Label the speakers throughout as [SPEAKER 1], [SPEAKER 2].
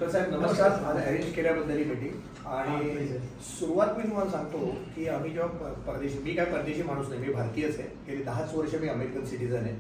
[SPEAKER 1] तर साहेब नमस्कार. आज अरेंज केल्याबद्दल ही मीटिंग. आणि सुरुवात मी तुम्हाला सांगतो की आम्ही जेव्हा परदेशी, मी काय परदेशी माणूस नाही, मी भारतीयच आहे. गेली 10 वर्ष मी अमेरिकन सिटीजन आहे.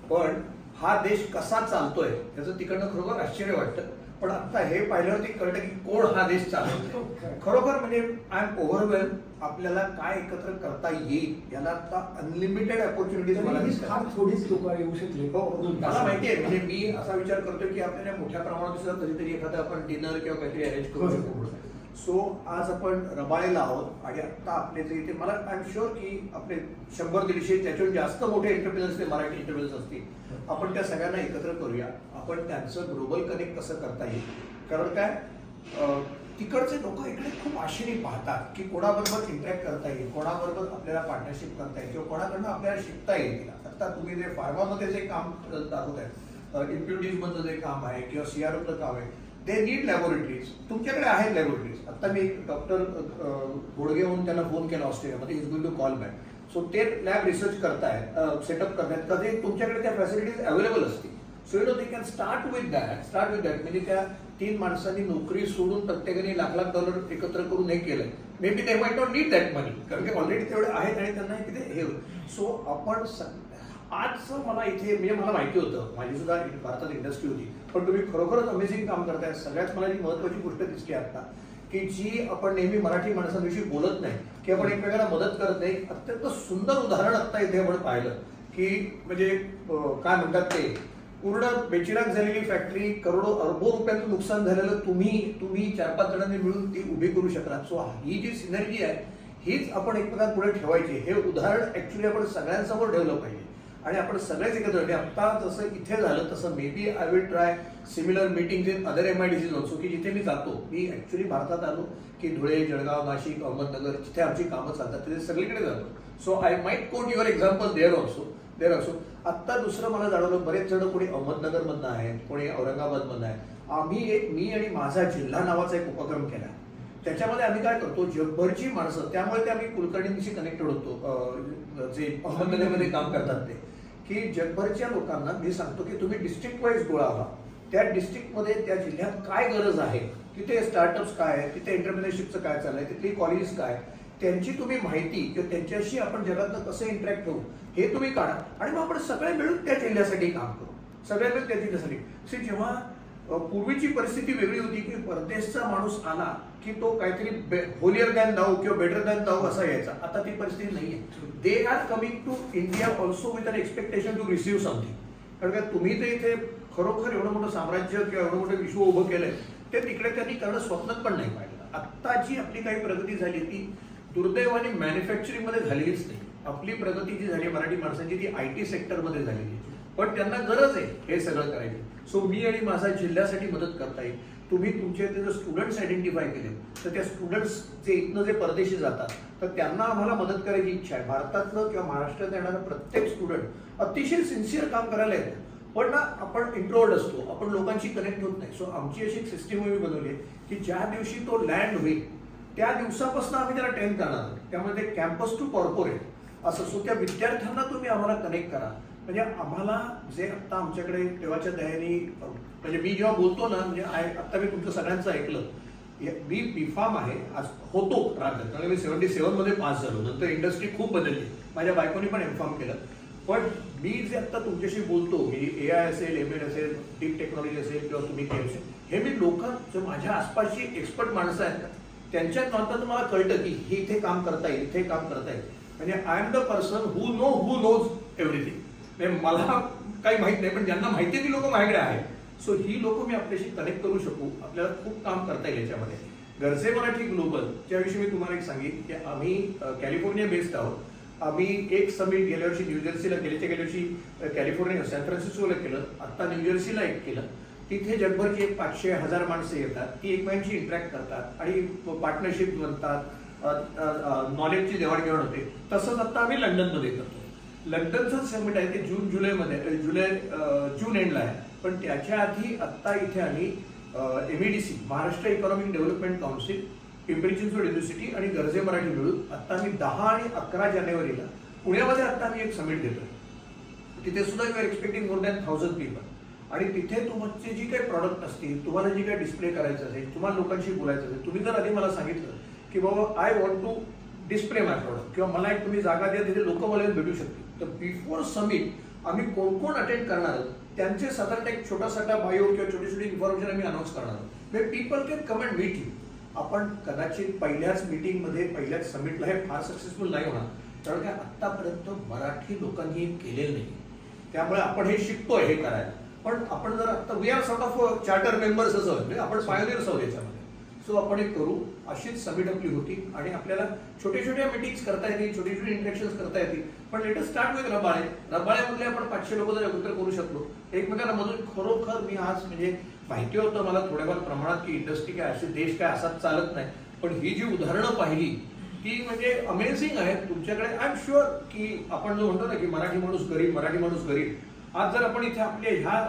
[SPEAKER 1] पण हा देश कसा चालतोय त्याचं तिकडनं खरोखर आश्चर्य वाटतं. पण आता हे पाहिल्यावरती कळतं की कोण हा देश चालवतो. खरोखर म्हणजे आय एम ओव्हरवेल्म. आपल्याला काय एकत्र करता येईल याला आता अनलिमिटेड अपॉर्च्युनिटीज मला दिसतात.
[SPEAKER 2] थोडीच लोक येऊ शकले.
[SPEAKER 1] हो, मला माहिती आहे. म्हणजे मी असा विचार करतो की आपल्याला मोठ्या प्रमाणात सुद्धा कधीतरी एखादा आपण डिनर किंवा काहीतरी अरेंज करू शकतो. सो आज आपण रबाळेला आहोत आणि आता आपले जे इथे मला आय एम शुअर की आपले 100-150 त्याच्याहून जास्त मोठे एंटरप्रिनर्स ते मराठी एंटरप्रिनर्स असतील. आपण त्या सगळ्यांना एकत्र करूया. आपण त्यांचं ग्लोबल कनेक्ट कसं करता येईल. कारण काय तिकडचे लोक इकडे खूप आशेने पाहतात की कोणाबरोबर इंटरॅक्ट करता येईल, कोणाबरोबर आपल्याला पार्टनरशिप करता येईल किंवा कोणाकडनं आपल्याला शिकता येईल. आता तुम्ही जे फार्मामध्ये जे काम दाखवत आहे, इम्प्युरिटीज मधलं जे काम आहे किंवा सीआरओचं काम आहे, दे नीड लॅबोरेटरीज. तुमच्याकडे आहेत लॅबोरेटरीज. आता मी डॉक्टर गोडगे म्हणून त्यांना फोन केला ऑस्ट्रेलियामध्ये. Is going to call back. So ते लॅब रिसर्च करतायत, सेटअप करतायत. कधी तुमच्याकडे त्या फॅसिलिटीज अवेलेबल असतील. So you know they can start with that. म्हणजे त्या 3 माणसांनी नोकरी सोडून प्रत्येकाने लाख डॉलर एकत्र करून हे केलंय. May be they might not need that money, कारण की ऑलरेडी तेवढे आहेत आणि त्यांना किती हे. सो आपण आज मला इथे म्हणजे मला माहिती होतं, माझी सुद्धा भारतात इंडस्ट्री होती, पण तुम्ही खरोखरच अमेझिंग काम करताय. सगळ्यात मला जी महत्वाची गोष्ट दिसली आता की जी आपण नेहमी मराठी माणसांविषयी बोलत नाही की आपण एकमेकांना मदत करत नाही. अत्यंत सुंदर उदाहरण आता इथे आपण पाहिलं की म्हणजे काय म्हणतात ते पूर्ण बेचिराग झालेली फॅक्टरी, करोडो अरबो रुपयांचं नुकसान झालेलं तुम्ही 4-5 जणांनी मिळून ती उभी करू शकणार. सो ही जी सिनर्जी आहे हीच आपण एकमेकांपुढे ठेवायची. हे उदाहरण ऍक्च्युली आपण सगळ्यांसमोर ठेवलं पाहिजे आणि आपण सगळेच एकत्र. आता जसं इथे झालं तसं maybe I will try similar meeting in other MIDCs also, की जिथे मी जातो. मी ऍक्च्युली भारतात आलो की धुळे, जळगाव, नाशिक, अहमदनगर जिथे आमची कामं चालतात तिथे सगळीकडे जातो. So I might quote your example there also. आत्ता दुसरं मला जाणवलं, बरेच जण कोणी अहमदनगर मधनं आहेत, कोणी औरंगाबाद मधनं आहे. आम्ही मी आणि माझा जिल्हा नावाचा एक उपक्रम केला. त्याच्यामध्ये आम्ही काय करतो, जगभरची माणसं, त्यामुळे ते आम्ही कुलकर्णींशी कनेक्टेड होतो जे अहमदनगरमध्ये काम करतात ते, की जगभरच्या लोकांना मी सांगतो की तुम्ही डिस्ट्रिक्ट वाईज गोळा व्हा. त्या डिस्ट्रिक्टमध्ये त्या जिल्ह्यात काय गरज आहे, तिथे स्टार्टअप्स काय आहे, तिथे एंटरप्रिनरशिपचं काय चाललंय, तिथली कॉलेजेस काय, त्यांची तुम्ही माहिती किंवा त्यांच्याशी आपण जगातनं कसं इंटरॅक्ट होऊ हे तुम्ही काढा आणि मग आपण सगळे मिळून त्या जिल्ह्यासाठी काम करू. सगळे मिळून त्या जिल्ह्यासाठी. जेव्हा पूर्वीची परिस्थिती वेगळी होती की परदेशचा माणूस आला की तो काहीतरी होलियर दॅन दाऊ किंवा बेटर दॅन दाऊ असा यायचा. आता ती परिस्थिती नाहीये. They are coming to India also with an expectation to receive something. कारण का तुम्ही तर इथे खरोखर एवढं मोठं साम्राज्य किंवा एवढं मोठं विश्व उभं केलंय ते तिकडे त्यांनी करणं स्वप्नात पण नाही पाहिलं. आत्ता जी आपली काही प्रगती झाली ती दुर्दैवाने मॅन्युफॅक्चरिंग मध्ये झालेलीच नाही. आपली प्रगती जी झाली मराठी माणसांची ती IT सेक्टरमध्ये झालेली. पण त्यांना गरज आहे हे सगळं करायची. सो मी आणि माझा जिल्ह्यासाठी मदत करता येईल. तुम्ही तुमचे जर स्टुडंट्स आयडेंटिफाय केले तर त्या स्टुडंट्स जे इथनं जे परदेशी जातात तर त्यांना आम्हाला मदत करायची इच्छा आहे. भारतातलं किंवा महाराष्ट्रात येणारा प्रत्येक स्टुडंट अतिशय सिन्सिअर काम करायला येतो. पण ना आपण इंट्रोवर्ड असतो, आपण लोकांशी कनेक्ट होत नाही. सो आमची अशी एक सिस्टीम आम्ही बनवली आहे की ज्या दिवशी तो लँड होईल त्या दिवसापासून आम्ही त्याला ट्रेन करणार. त्यामुळे ते कॅम्पस टू कॉर्पोरेट असं. सो त्या विद्यार्थ्यांना तुम्ही आम्हाला कनेक्ट करा. म्हणजे आम्हाला जे आता आमच्याकडे तेव्हाच्या दयाने म्हणजे मी जेव्हा बोलतो ना, म्हणजे आता मी तुमचं सगळ्यांचं ऐकलं. मी B.Pharm आहे आज होतो राज्यात, कारण मी 77 मध्ये पास झालो. नंतर इंडस्ट्री खूप बदलली. माझ्या बायकोनी पण M.Pharm केलं. पण मी जे आता तुमच्याशी बोलतो, मी AI असेल, ML असेल, डीप टेक्नॉलॉजी असेल किंवा तुम्ही काय असेल, हे मी लोकांचं माझ्या आसपासची एक्सपर्ट माणसं आहेत का त्यांच्यात नंतर मला कळतं की हे इथे काम करता येईल, इथे काम करता येईल. म्हणजे I am the person who knows everything. म्हणजे मला काही माहित नाही पण ज्यांना माहिती ती लोक माझ्याकडे आहेत. सो ही लोक मी आपल्याशी कनेक्ट करू शकू. आपल्याला खूप काम करता येईल याच्यामध्ये. गरजे मराठी ग्लोबल ज्याविषयी मी तुम्हाला एक सांगितलं की आम्ही कॅलिफोर्निया बेस्ड आहोत. आम्ही एक समिट गेल्या वर्षी न्यूजर्सीला केलं, गेल्या वर्षी कॅलिफोर्निया सॅन फ्रान्सिस्कोला केलं, आता न्यूजर्सीला एक केलं. तिथे जगभरची एक 500-1000 माणसं येतात, ती एकमेकांशी इंटरॅक्ट करतात आणि पार्टनरशिप बनतात, नॉलेजची देवाणघेवाण होते. तसंच आता आम्ही लंडनमध्ये करतो. लंडनचं समिट आहे ते जून एंडला आहे. पण त्याच्या आधी आत्ता इथे आम्ही MEDC Maharashtra economic development council, Pimpri Chinchwad university आणि गरजे मराठी मिळून आता आम्ही 10 आणि 11 जानेवारीला पुण्यामध्ये आता आम्ही एक समिट देतोय. तिथे सुद्धा you are expecting more than 1000 people. आणि तिथे तुमची जी काही प्रॉडक्ट असतील, तुम्हाला जी काही डिस्प्ले करायचं असेल, तुम्हाला लोकांशी बोलायचं असेल, तुम्ही जर आधी मला सांगितलं की बाबा I want to display my product किंवा मला एक तुम्ही जागा द्या तिथे लोक मला भेटू शकतील, तर बिफोर समिट आम्ही कोण कोण अटेंड करणार आहोत त्यांचे साधारण एक छोटासा बायो किंवा छोटी छोटी इन्फॉर्मेशन आम्ही अनाऊन्स करणार आहोत. People can come and meet you. आपण कदाचित पहिल्याच मीटिंगमध्ये पहिल्याच समिटला हे फार सक्सेसफुल नाही होणार, कारण काय आतापर्यंत मराठी लोकांनी केलेलं नाही. त्यामुळे आपण हे शिकतोय हे करायला. पण आपण जर आता we are sort of charter members असं म्हणजे आपण पायोनियर्स आहोत याच्यामध्ये. सो आपण एक करू, अशीच समिट आपली होती आणि आपल्याला छोट्या छोट्या मीटिंग्स करता येतील, छोटे छोटे इंटरॅक्शन करता येतील. पण let us start with Rabale. रबाळ्यामधले आपण 500 लोक जर एकत्र करू शकलो एकमेकांना मधून, खरोखर मी आज म्हणजे माहिती होतं मला थोड्याफार प्रमाणात की इंडस्ट्री काय असे देश काय असाच चालत नाही, पण ही जी उदाहरणं पाहिली ती म्हणजे अमेझिंग आहे. तुमच्याकडे आय एम शुअर की आपण जो म्हणतो ना की मराठी माणूस गरीब, मराठी माणूस गरीब, आज जर आपण इथे आपल्या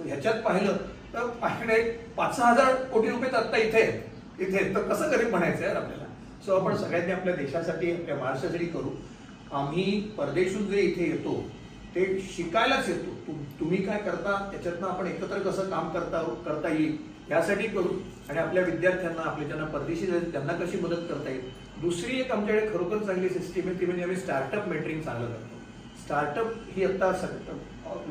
[SPEAKER 1] ह्याच्यात पाहिलं तर आपल्याकडे 5,000 कोटी रुपये तर आता इथे तर कसं गरीब म्हणायचं आहे आपल्याला. सो आपण सगळ्यांनी आपल्या देशासाठी आपल्या महाराष्ट्रासाठी करू. आम्ही परदेशून जे इथे येतो ते शिकायलाच येतो. तुम्ही काय करता त्याच्यातनं आपण एकत्र कसं काम करता येईल यासाठी करू आणि आपल्या विद्यार्थ्यांना, आपल्या ज्यांना परदेशी जायचं त्यांना कशी मदत करता येईल. दुसरी एक आमच्याकडे खरोखर चांगली सिस्टीम आहे ती म्हणजे आम्ही स्टार्टअप मेंटरिंग चांगलं करतो. स्टार्टअप ही आता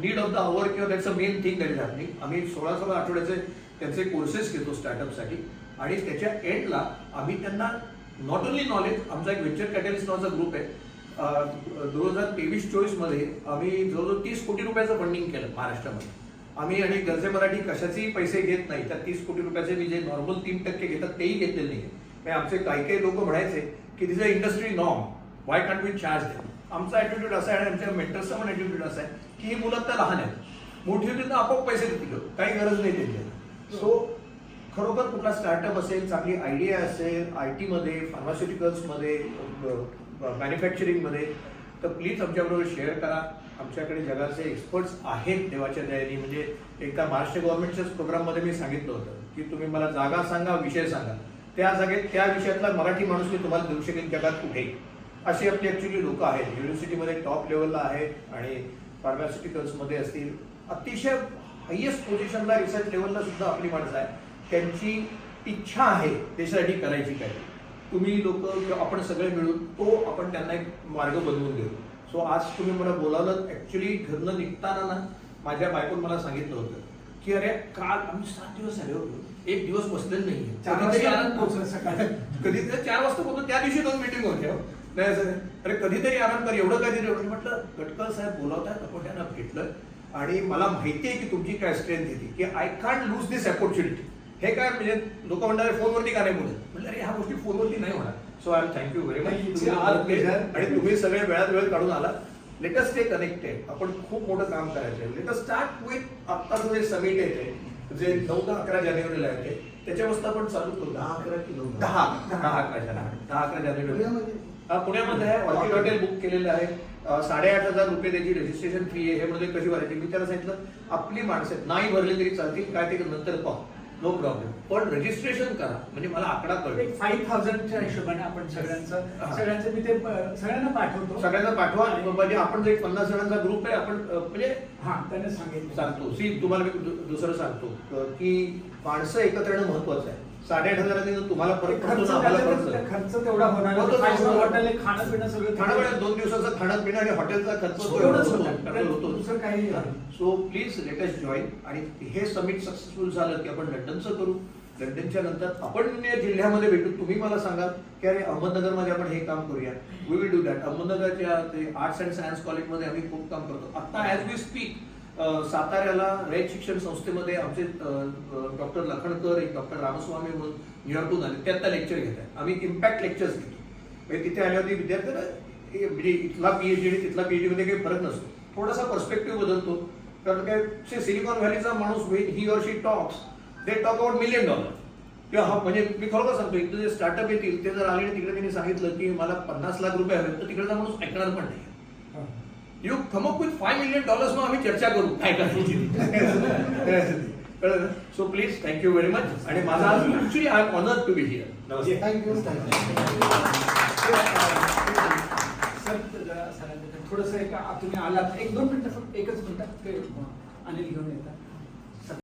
[SPEAKER 1] नीड ऑफ द आवर किंवा that's a main thing that is happening. आम्ही 16 आठवड्याचे त्यांचे कोर्सेस घेतो स्टार्टअपसाठी आणि त्याच्या एंडला आम्ही त्यांना नॉट ओनली नॉलेज, आमचा एक व्हेंचर कॅटलिस्ट नावाचा ग्रुप आहे. 2023-24 मध्ये आम्ही जवळजवळ 30 कोटी रुपयाचं फंडिंग केलं महाराष्ट्रामध्ये. आम्ही आणि गरजे मराठी कशाचेही पैसे घेत नाही. त्या 30 कोटी रुपयाचे मी जे नॉर्मल 3% घेतात तेही घेतलेले नाही. आमचे काही लोक म्हणायचे की this a industry norm, why can't we charge them. आमचा ॲटिट्यूड असा आहे आणि आमच्या मेंटर्सचा पण ॲटिट्यूड असा आहे की ही मुलं तर लहान आहेत, मोठी होती तर आपोआप पैसे देतील, काही गरज नाही त्यांची. सो खरोखर कुठला स्टार्टअप असेल, चांगली आयडिया असेल IT मध्ये, फार्मास्युटिकल्समध्ये, मॅन्युफॅक्चरिंगमध्ये, तर प्लीज आमच्याबरोबर शेअर करा. आमच्याकडे जगाचे एक्सपर्ट्स आहेत देवाच्या दयाने. म्हणजे एकदा महाराष्ट्र गव्हर्नमेंटच्याच प्रोग्राममध्ये मी सांगितलं होतं की तुम्ही मला जागा सांगा, विषय सांगा, त्या जागेत त्या विषयातला मराठी माणूस मी तुम्हाला देऊ शकेन जगात कुठेही. अशी आपली ॲक्च्युली लोक आहेत. युनिव्हर्सिटीमध्ये टॉप लेवलला आहेत आणि फार्मास्युटिकल्समध्ये असतील, अतिशय हायेस्ट पोझिशनला रिसर्च लेवलला सुद्धा आपली माणसं आहे. त्यांची इच्छा आहे देशासाठी करायची काय. तुम्ही लोक किंवा आपण सगळे मिळून तो आपण त्यांना एक मार्ग बनवून देऊ. सो आज तुम्ही मला बोलावलं. ॲक्च्युली घरनं निघताना ना माझ्या बायकोन मला सांगितलं होतं की अरे काल आम्ही 7 दिवस आले होतो, एक दिवस बसलेलं नाहीये. कधी 4 वाजता पोहोचलो, त्या दिवशी 2 मीटिंग होत्या. नाही सर, अरे कधीतरी आराम कर, एवढं कधीतरी. म्हटलं गटकर साहेब बोलावतात, आपण त्यांना भेटलं आणि मला माहिती आहे की तुमची काय स्ट्रेंथ येते की I can't lose this opportunity. हे काय म्हणजे लोक म्हणतात फोनवरती का नाही बोलत, म्हटलं अरे ह्या गोष्टी फोनवरती नाही होणार. So I thank you very much आणि तुम्ही सगळे वेळात वेळ काढून आला. Let us stay connected. आपण खूप मोठं काम करायचं. लेट अस स्टार्ट विथ आता जो समिट येते जे 9-11 जानेवारीला येते त्याच्यापासून आपण चालू करू. 10-11 जानेवारी पुण्यामध्ये आहे. ऑर्किड हॉटेल बुक केलेलं आहे. 8,500 रुपये त्याची रजिस्ट्रेशन फी आहे. हे मध्ये कशी भरायची मी त्याला सांगितलं आपली माणसं नाही भरली तरी चालतील, काय ते नंतर पाहू, नो प्रॉब्लेम, पण रजिस्ट्रेशन करा. म्हणजे मला आकडा कळेल.
[SPEAKER 2] 5,000च्या हिशोबाने आपण सगळ्यांचं मी ते सगळ्यांना पाठवतो.
[SPEAKER 1] सगळ्यांना पाठवा. म्हणजे आपण जो एक 50 जणांचा ग्रुप आहे आपण म्हणजे
[SPEAKER 2] त्यांना
[SPEAKER 1] सांगतो. तुम्हाला मी दुसरं सांगतो की माणसं एकत्र येणं महत्वाचं आहे. 8,500 तुम्हाला परत
[SPEAKER 2] खर्च तेवढा होणार, खाणं पिणं सगळं,
[SPEAKER 1] खाणं 2 दिवसाचं खाणं पिणं आणि हॉटेलचा खर्च होतो.
[SPEAKER 2] दुसरं काही.
[SPEAKER 1] So please let us join. आणि हे समिट सक्सेसफुल झालं की आपण लंडनचं करू. लंडनच्या नंतर आपण जिल्ह्यामध्ये भेटू. तुम्ही मला सांगा की अरे अहमदनगरमध्ये आपण हे काम करूया. We will do that. अहमदनगरच्या आर्ट्स अँड सायन्स कॉलेजमध्ये आम्ही खूप काम करतो. आता ऍज वी स्पीक साताऱ्याला रयत शिक्षण संस्थेमध्ये आमचे डॉक्टर लखणकर, एक डॉक्टर रामस्वामी म्हणून न्यूयॉर्कहून आले, ते आता लेक्चर घेत आहेत. आम्ही इम्पॅक्ट लेक्चर्स घेतो. म्हणजे तिथे आल्यावरती विद्यार्थ्यांना म्हणजे इथला PhD आणि तिथला PhD मध्ये काही फरक नसतो. थोडासा पर्स्पेक्टिव्ह बदलतो. कारण काय सिलिकॉन व्हॅलीचा माणूस he or she talks, they talk about $1 million किंवा म्हणजे मी खरोखर सांगतो इथं जे स्टार्टअप येतील ते जर आले तिकडे त्यांनी सांगितलं की मला 50 लाख रुपये हवे, तर तिकडचा माणूस ऐकणार पण नाही. You come up with $5 million, मग आम्ही चर्चा करू काय करायची. So please thank you very much. आणि माझा actually I am honoured to be here. नमस्ते.
[SPEAKER 2] थँक्यू. सर थोडंसं तुम्ही आलात 1-2 मिनिटं, फक्त 1च मिनिटात ते अनिल घेऊन येतात.